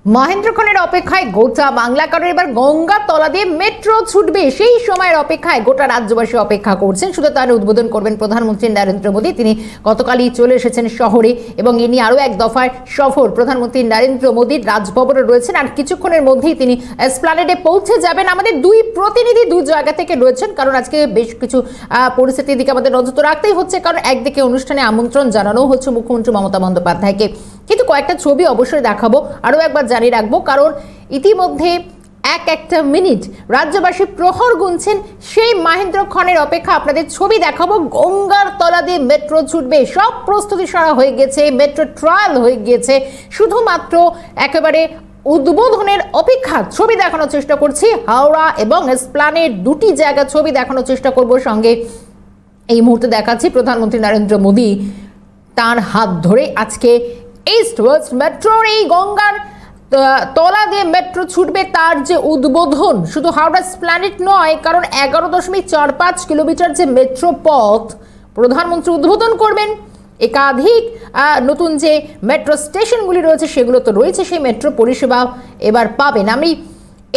মহেন্দ্রক্ষণের অপেক্ষায় গোটা বাংলা, কারণ এবার গঙ্গার তলা দিয়ে মেট্রো ছুটবে সেই সময়ের অপেক্ষায় গোটা রাজ্যবাসী অপেক্ষা করছেন। শুধু তার উদ্বোধন করবেন প্রধানমন্ত্রী নরেন্দ্র মোদী। তিনি গতকালই চলে এসেছেন শহরে এবং এ নিয়ে আরও এক দফার সফর প্রধানমন্ত্রী নরেন্দ্র মোদীর রাজভবনে রয়েছেন। আর কিছুক্ষণের মধ্যেই তিনি এসপ্ল্যানেডে পৌঁছে যাবেন। আমাদের দুই প্রতিনিধি দুই জায়গা থেকে রয়েছেন, কারণ আজকে বেশ কিছু পরিস্থিতির দিকে আমাদের নজর তো রাখতেই হচ্ছে, কারণ একদিকে অনুষ্ঠানে আমন্ত্রণ জানানো হচ্ছে মুখ্যমন্ত্রী মমতা বন্দ্যোপাধ্যায়কে, কিন্তু কয়েকটা ছবি অবশ্যই দেখাবো, আরও একবার জানিয়ে রাখবো, কারণ ইতিমধ্যে একটা মিনিট রাজ্যবাসী প্রহর গুনছেন সেই মহেন্দ্রক্ষণের অপেক্ষা। আপনাদের ছবি দেখাবো, গঙ্গার তলা দিয়ে মেট্রো ছুটবে, সব প্রস্তুতি সারা হয়ে গেছে, মেট্রো ট্রায়াল হয়ে গিয়েছে, শুধুমাত্র একেবারে উদ্বোধনের অপেক্ষা। ছবি দেখানোর চেষ্টা করছি হাওড়া এবং এসপ্ল্যানেড দুটি জায়গা ছবি দেখানোর চেষ্টা করব। সঙ্গে এই মুহূর্তে দেখাচ্ছি প্রধানমন্ত্রী নরেন্দ্র মোদী তার হাত ধরে আজকে ইস্ট ওয়েস্ট মেট্রোর এই গঙ্গার তলা দিয়ে মেট্রো ছুটবে তার যে উদ্বোধন, শুধু হাওড়া এসপ্ল্যানেড নয়, কারণ 11.45 কিলোমিটার যে মেট্রো পথ প্রধানমন্ত্রী উদ্বোধন করবেন। একাধিক নতুন যে মেট্রো স্টেশনগুলি রয়েছে সেগুলো তো রয়েছে, সেই মেট্রো পরিষেবা এবার পাবেন। আমি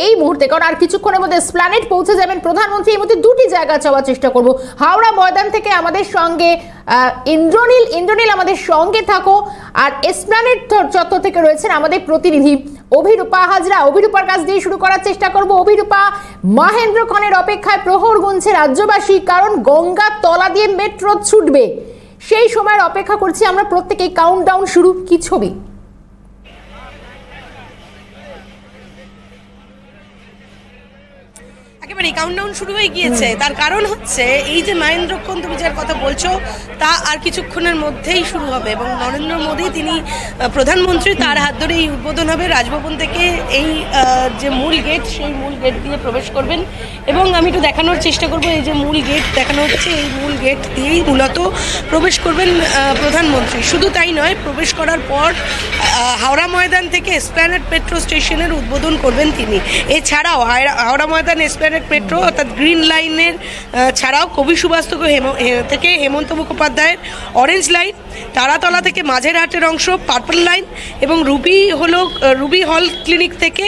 এই মুহূর্তে, কারণ আর কিছুক্ষণের মধ্যে এসপ্ল্যানেড পৌঁছে যাবেন প্রধানমন্ত্রী, এই মধ্যে দুটি জায়গা যাওয়ার চেষ্টা করব। হাওড়া ময়দান থেকে আমাদের সঙ্গে ইন্দ্রনীল আমাদের সঙ্গে থাকো, আর এসপ্ল্যানেড চত্বর থেকে রয়েছেন আমাদের প্রতিনিধি অভিরূপা হাজরা। অভিরূপার কাছ দিয়ে শুরু করার চেষ্টা করব। অভিরূপা, মহেন্দ্রক্ষণের অপেক্ষায় প্রহর গুনছে রাজ্যবাসী, কারণ গঙ্গার তলা দিয়ে মেট্রো ছুটবে সেই সময়ের অপেক্ষা করছি আমরা প্রত্যেকেই। কাউন্টডাউন শুরু, কি ছবি? একেবারে কাউন্টডাউন শুরু হয়ে গিয়েছে। তার কারণ হচ্ছে এই যে মহেন্দ্রক্ষণ তুমি যার কথা বলছো তা আর কিছুক্ষণের মধ্যেই শুরু হবে এবং নরেন্দ্র মোদী তিনি প্রধানমন্ত্রী, তার হাত ধরে এই উদ্বোধন হবে। রাজভবন থেকে এই যে মূল গেট, সেই মূল গেট দিয়ে প্রবেশ করবেন এবং আমি একটু দেখানোর চেষ্টা করব। এই যে মূল গেট দেখানো হচ্ছে, এই মূল গেট দিয়েই মূলত প্রবেশ করবেন প্রধানমন্ত্রী। শুধু তাই নয়, প্রবেশ করার পর হাওড়া ময়দান থেকে এসপ্ল্যানেড মেট্রো স্টেশনের উদ্বোধন করবেন তিনি। এছাড়াও হাওড়া ময়দান এসপ্ল্যানেড মেট্রো অর্থাৎ গ্রিন লাইনের ছাড়াও কবি সুভাষ থেকে হেমন্ত মুখোপাধ্যায়ের অরেঞ্জ লাইন, তারাতলা থেকে মাঝেরহাটের অংশ পার্পল লাইন এবং রুবি হল ক্লিনিক থেকে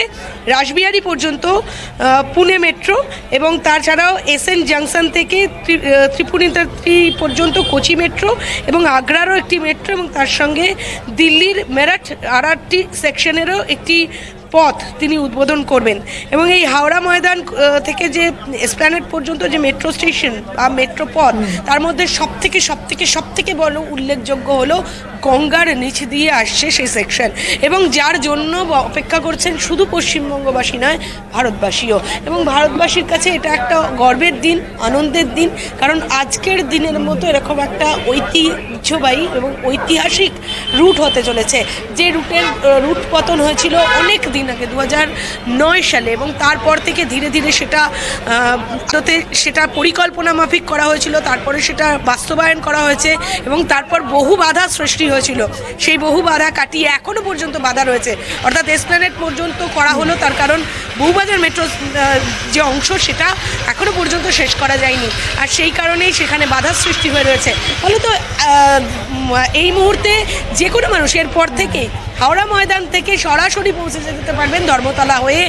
রাসবিহারী পর্যন্ত পুনে মেট্রো এবং তাছাড়াও এসএন জাংশন থেকে ত্রিপুনিতাত্রী পর্যন্ত কোচি মেট্রো এবং আগ্রারও একটি মেট্রো এবং তার সঙ্গে দিল্লির মেরঠ আরআরটি সেকশনেরও একটি পথ তিনি উদ্বোধন করবেন। এবং এই হাওড়া ময়দান থেকে যে এসপ্ল্যানেড পর্যন্ত যে মেট্রো স্টেশন বা মেট্রো পথ, তার মধ্যে সব থেকে বড় উল্লেখযোগ্য হলো গঙ্গার নিচ দিয়ে আসছে সেই সেকশন, এবং যার জন্য অপেক্ষা করছেন শুধু পশ্চিমবঙ্গবাসী নয়, ভারতবাসীও। এবং ভারতবাসীর কাছে এটা একটা গর্বের দিন, আনন্দের দিন, কারণ আজকের দিনের মতো এরকম একটা ঐতিহ্যবাহী এবং ঐতিহাসিক রুট হতে চলেছে, যে রুট পতন হয়েছিল অনেক দিন আগে 2009 সালে, এবং তারপর থেকে ধীরে ধীরে সেটা পরিকল্পনা মাফিক করা হয়েছিল, তারপরে সেটা বাস্তবায়ন করা হয়েছে এবং তারপর বহু বাধা সৃষ্টি হয়েছিল। সেই বহু বাধা কাটিয়ে এখনো পর্যন্ত বাধা রয়েছে, অর্থাৎ এসপ্ল্যানেড পর্যন্ত করা হলো, তার কারণ বহুবাজার মেট্রো যে অংশ সেটা এখনো পর্যন্ত শেষ করা যায়নি, আর সেই কারণেই সেখানে বাধার সৃষ্টি হয়ে রয়েছে। ফলত এই মুহূর্তে যে কোনো মানুষ এরপর থেকে হাওড়া ময়দান থেকে সরাসরি পৌঁছে যেতে পারবেন ধর্মতলা হয়ে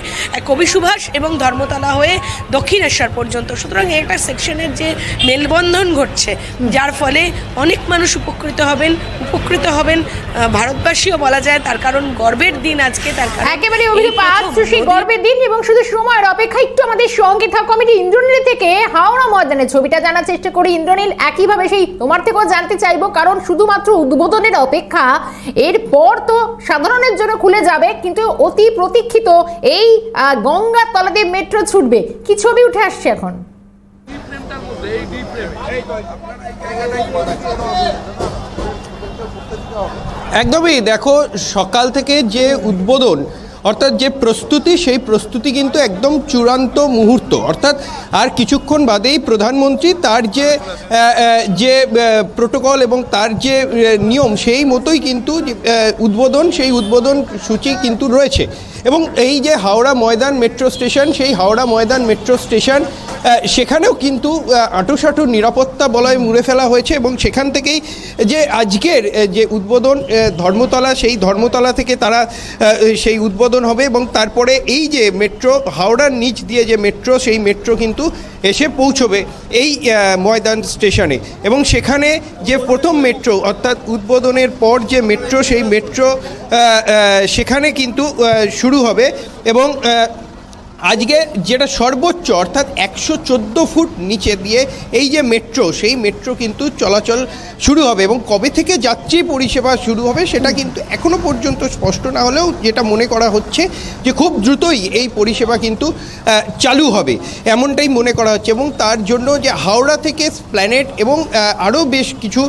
কবি সুভাষ এবং ধর্মতলা হয়ে দক্ষিণেশ্বর পর্যন্ত। সুতরাং একটা সেকশনের যে মেলবন্ধন ঘটছে, যার ফলে অনেক মানুষ উপকৃত হবেন ভারতবাসীও বলা যায়, তার কারণ গর্বের দিন আজকে। তার কারণ একেবারে গর্বের দিন এবং শুধু সময়ের অপেক্ষা। একটু আমাদের সঙ্গে থাকো, আমি ইন্দ্রনীল থেকে হাওড়া ময়দানের ছবিটা জানার চেষ্টা করি। ইন্দ্রনীল, একইভাবে সেই তোমার থেকেও জানতে চাইবো, কারণ শুধুমাত্র উদ্বোধনের অপেক্ষা, এরপর তো সাধারণের জন্য খুলে যাবে, কিন্তু অতি প্রতীক্ষিত এই গঙ্গার তলা দিয়ে মেট্রো ছুটবে, কি ছবি উঠে আসছে এখন? একদমই, দেখো সকাল থেকে যে উদ্বোধন অর্থাৎ যে প্রস্তুতি, সেই প্রস্তুতি কিন্তু একদম চূড়ান্ত মুহূর্ত, অর্থাৎ আর কিছুক্ষণ বাদেই প্রধানমন্ত্রী তার যে প্রোটোকল এবং তার যে নিয়ম সেই মতোই কিন্তু সেই উদ্বোধন সূচি কিন্তু রয়েছে। এবং এই যে হাওড়া ময়দান মেট্রো স্টেশন, সেই হাওড়া ময়দান মেট্রো স্টেশন সেখানেও কিন্তু আঁটুসাঁটু নিরাপত্তা বলয় মুড়ে ফেলা হয়েছে এবং সেখান থেকেই যে আজকের যে উদ্বোধন ধর্মতলা, সেই ধর্মতলা থেকে তারা সেই উদ্বোধন হবে এবং তারপরে এই যে মেট্রো হাওড়ার নিচ দিয়ে যে মেট্রো, সেই মেট্রো কিন্তু এসে পৌঁছবে এই ময়দান স্টেশনে এবং সেখানে যে প্রথম মেট্রো অর্থাৎ উদ্বোধনের পর যে মেট্রো, সেই মেট্রো সেখানে কিন্তু শুরু হবে এবং আজকে যেটা সর্বোচ্চ অর্থাৎ 114 ফুট নিচে দিয়ে এই যে মেট্রো, সেই মেট্রো কিন্তু চলাচল শুরু হবে এবং কবে থেকে যাত্রী পরিষেবা শুরু হবে সেটা কিন্তু এখনও পর্যন্ত স্পষ্ট না হলেও যেটা মনে করা হচ্ছে যে খুব দ্রুতই এই পরিষেবা কিন্তু চালু হবে, এমনটাই মনে করা হচ্ছে। এবং তার জন্য যে হাওড়া থেকে স্প্ল্যানেড এবং আরও বেশ কিছু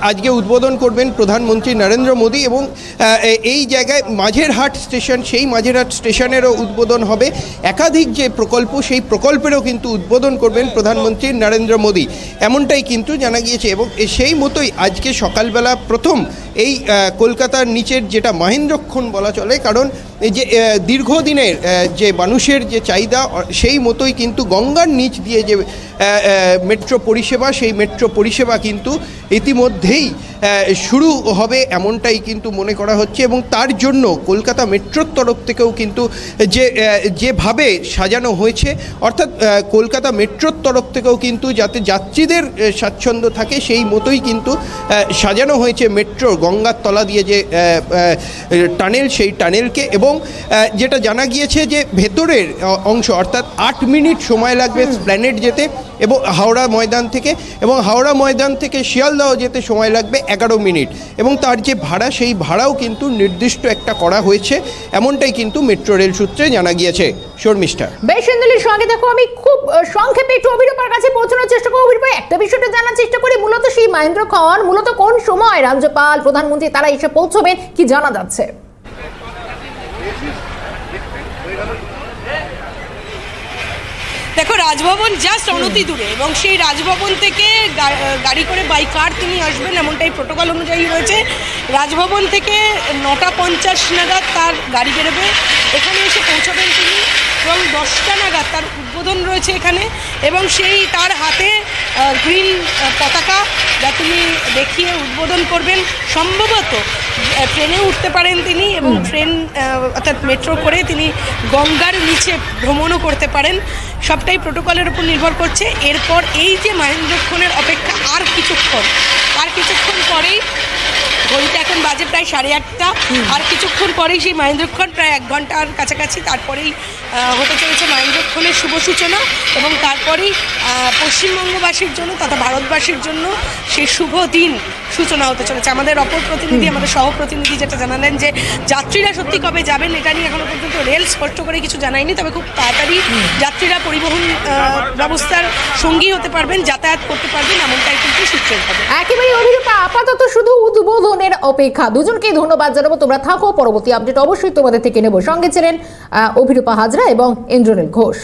আজকে উদ্বোধন করবেন প্রধানমন্ত্রী নরেন্দ্র মোদী এবং এই জায়গায় মাঝেরহাট স্টেশন, সেই মাঝেরহাট স্টেশনেরও উদ্বোধন হবে। একাধিক যে প্রকল্প, সেই প্রকল্পেরও কিন্তু উদ্বোধন করবেন প্রধানমন্ত্রী নরেন্দ্র মোদী, এমনটাই কিন্তু জানা গিয়েছে। এবং সেই মতোই আজকে সকালবেলা প্রথম এই কলকাতার নিচের যেটা মহেন্দ্রক্ষণ বলা চলে, কারণ এই যে দীর্ঘদিনের যে মানুষের যে চাহিদা, সেই মতোই কিন্তু গঙ্গার নিচ দিয়ে যে মেট্রো পরিষেবা, সেই মেট্রো পরিষেবা কিন্তু ইতিমধ্যেই শুরু হবে, এমনটাই কিন্তু মনে করা হচ্ছে। এবং তার জন্য কলকাতা মেট্রোর তরফ থেকেও কিন্তু যেভাবে সাজানো হয়েছে, অর্থাৎ কলকাতা মেট্রোর তরফ থেকেও কিন্তু যাতে যাত্রীদের স্বাচ্ছন্দ্য থাকে সেই মতোই কিন্তু সাজানো হয়েছে মেট্রো গঙ্গার তলা দিয়ে যে টানেল, সেই টানেলকে। এবং যেটা জানা গিয়েছে যে ভেতরের অংশ অর্থাৎ 8 মিনিট সময় লাগবে স্প্ল্যানেড যেতে এবং হাওড়া ময়দান থেকে, এবং হাওড়া ময়দান থেকে শিয়ালদহ যেতে সময় লাগবে 11 মিনিট এবং তার যে ভাড়া, সেই ভাড়াও কিন্তু নির্দিষ্ট একটা করা হয়েছে, এমনটাই কিন্তু মেট্রো রেল সূত্রে জানা গিয়েছে। শর্মিষ্ঠা, বেশিন্দুলির সঙ্গে দেখো আমি খুব সংক্ষেপে একটু অভিরূপার কাছে পৌঁছানোর চেষ্টা করবো। অভিরূপা, একটা বিষয়টা জানার চেষ্টা করি, মূলত সেই মহেন্দ্রক্ষণ মূলত কোন সময় রাজ্যপাল, প্রধানমন্ত্রী তারা এসে পৌঁছবেন, কি জানা যাচ্ছে? দেখো, রাজভবন জাস্ট অনতি দূরে এবং সেই রাজভবন থেকে গাড়ি করে বাই কার তিনি আসবেন, এমনটাই প্রোটোকল অনুযায়ী রয়েছে। রাজভবন থেকে 9:50 নাগাদ তার গাড়ি বেরোবে, এখানে এসে পৌঁছবেন তিনি এবং 10টা নাগাদ তার উদ্বোধন রয়েছে এখানে এবং সেই তার হাতে গ্রিন পতাকা যা তিনি দেখিয়ে উদ্বোধন করবেন। সম্ভবত ট্রেনে উঠতে পারেন তিনি এবং ট্রেন অর্থাৎ মেট্রো করে তিনি গঙ্গার নিচে ভ্রমণও করতে পারেন। সবটাই প্রোটোকলের উপর নির্ভর করছে। এরপর এই যে মহেন্দ্রক্ষণের অপেক্ষা আর কিছুক্ষণ পরেই, ঘড়িটা এখন বাজে প্রায় 8:30, আর কিছুক্ষণ পরেই সেই মহেন্দ্রক্ষণ প্রায় 1 ঘন্টার কাছাকাছি, তারপরেই হতে চলেছে মহেন্দ্রক্ষণের শুভ সূচনা এবং তারপরেই পশ্চিমবঙ্গবাসীর জন্য তথা ভারতবাসীর জন্য সেই শুভ দিন সূচনা হতে চলেছে। আমাদের অপর প্রতিনিধি, আমাদের সহ প্রতিনিধি যেটা জানালেন যে যাত্রীরা সত্যি কবে যাবেন এটা নিয়ে এখনো পর্যন্ত রেল স্পষ্ট করে কিছু জানায়নি, তবে খুব তাড়াতাড়ি যাত্রীরা পরিবহন ব্যবস্থার সঙ্গী হতে পারবেন, যাতায়াত করতে পারবেন, এমনটাই কিন্তু সূত্রের হবে। একেবারে অভিরূপা, আপাতত শুধু উদ্বোধনের অপেক্ষা। দুজনকেই ধন্যবাদ জানাবো, তোমরা থাকো, পরবর্তী আপডেট অবশ্যই তোমাদের থেকে নেব। সঙ্গে ছিলেন অভিরূপা হাজরা এবং ইন্দ্রনীল ঘোষ।